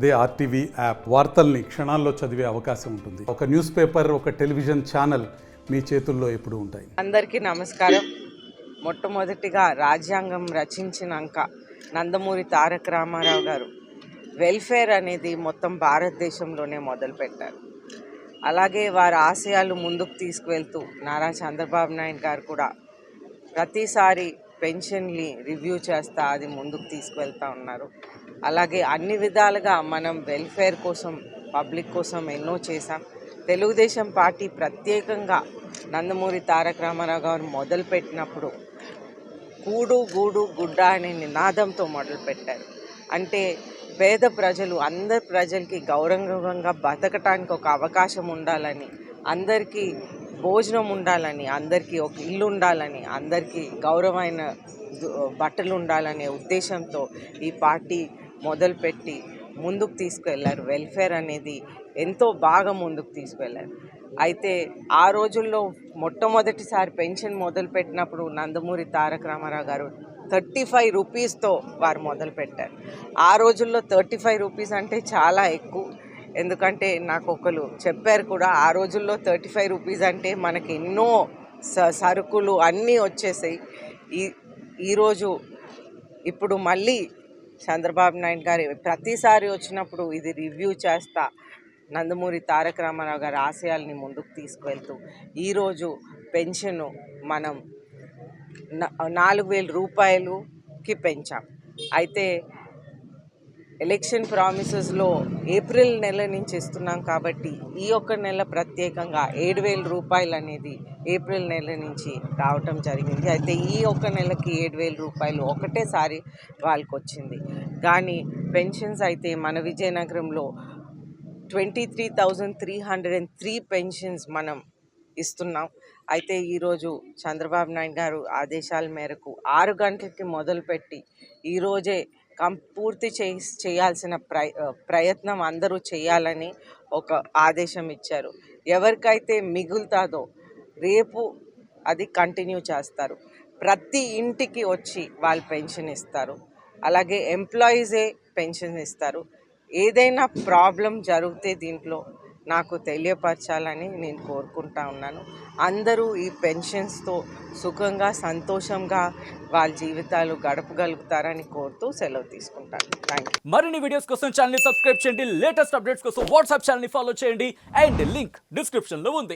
అదే RTV app వార్తల్ని క్షణాల్లో చదివే అవకాశం ఉంటుంది. ఒక న్యూస్ పేపర్, ఒక టెలివిజన్ ఛానల్ మీ చేతుల్లో ఎప్పుడూ ఉంటాయి. అందరికీ నమస్కారం. మొట్టమొదటిగా రాజ్యాంగం రచించినాక నందమూరి తారక రామారావు గారు వెల్ఫేర్ అనేది మొత్తం భారతదేశంలోనే మొదలుపెట్టారు. అలాగే వారి ఆశయాలు ముందుకు తీసుకువెళ్తూ నారా చంద్రబాబు నాయుడు గారు కూడా ప్రతిసారి పెన్షన్ని రివ్యూ చేస్తా అది ముందుకు తీసుకువెళ్తూ ఉన్నారు. అలాగే అన్ని విధాలుగా మనం వెల్ఫేర్ కోసం, పబ్లిక్ కోసం ఎన్నో చేశాం. తెలుగుదేశం పార్టీ ప్రత్యేకంగా నందమూరి తారక రామారావు గారు మొదలుపెట్టినప్పుడు కూడు గూడు గుడ్డ అనే నినాదంతో మొదలుపెట్టారు. అంటే పేద ప్రజలు, అందరి ప్రజలకి గౌరవంగా బతకటానికి ఒక అవకాశం ఉండాలని, అందరికీ భోజనం ఉండాలని, అందరికీ ఒక ఇల్లు ఉండాలని, అందరికీ గౌరవమైన బట్టలు ఉండాలనే ఉద్దేశంతో ఈ పార్టీ మొదలుపెట్టి ముందుకు తీసుకువెళ్ళారు. వెల్ఫేర్ అనేది ఎంతో బాగా ముందుకు తీసుకువెళ్ళారు. అయితే ఆ రోజుల్లో మొట్టమొదటిసారి పెన్షన్ మొదలుపెట్టినప్పుడు నందమూరి తారక రామారావు గారు 35 రూపీస్తో వారు మొదలుపెట్టారు. ఆ రోజుల్లో 35 రూపీస్ అంటే చాలా ఎక్కువ. ఎందుకంటే నాకు ఒకరు చెప్పారు కూడా, ఆ రోజుల్లో 35 రూపీస్ అంటే మనకి ఎన్నో సరుకులు అన్నీ వచ్చేసాయి. ఈరోజు ఇప్పుడు మళ్ళీ చంద్రబాబు నాయుడు గారు ప్రతిసారి వచ్చినప్పుడు ఇది రివ్యూ చేస్తా నందమూరి తారక రామారావు గారి ఆశయాల్ని ముందుకు తీసుకువెళ్తూ ఈరోజు పెన్షను మనం 4,000 రూపాయలకి పెంచాం. అయితే ఎలక్షన్ ప్రామిసెస్లో ఏప్రిల్ నెల నుంచి ఇస్తున్నాం కాబట్టి ఈ ఒక్క నెల ప్రత్యేకంగా 7,000 రూపాయలు అనేది ఏప్రిల్ నెల నుంచి రావటం జరిగింది. అయితే ఈ ఒక్క నెలకి 7,000 రూపాయలు ఒకటేసారి వాళ్ళకి వచ్చింది. కానీ పెన్షన్స్ అయితే మన విజయనగరంలో 23,303 పెన్షన్స్ మనం ఇస్తున్నాం. అయితే ఈరోజు చంద్రబాబు నాయుడు గారు ఆదేశాల మేరకు 6 గంటలకి మొదలుపెట్టి ఈరోజే పూర్తి చేయాల్సిన ప్రయత్నం అందరూ చేయాలని ఒక ఆదేశం ఇచ్చారు. ఎవరికైతే మిగులుతుందో రేపు అది కంటిన్యూ చేస్తారు. ప్రతి ఇంటికి వచ్చి వాళ్ళు పెన్షన్ ఇస్తారు. అలాగే ఎంప్లాయీసే పెన్షన్ ఇస్తారు. ఏదైనా ప్రాబ్లం జరిగితే దీంట్లో నాకు తెలియపరచాలని నేను కోరుకుంటా ఉన్నాను. అందరూ ఈ పెన్షన్స్తో సుఖంగా, సంతోషంగా వాళ్ళ జీవితాలు గడపగలుగుతారని కోరుతూ సెలవు తీసుకుంటాను. Thank you. మరిన్ని వీడియోస్ కోసం ఛానల్ ని సబ్స్క్రైబ్ చేయండి. లేటెస్ట్ అప్డేట్స్ కోసం వాట్సాప్ ఛానల్ ని ఫాలో చేయండి. అండ్ లింక్ డిస్క్రిప్షన్ లో ఉంది.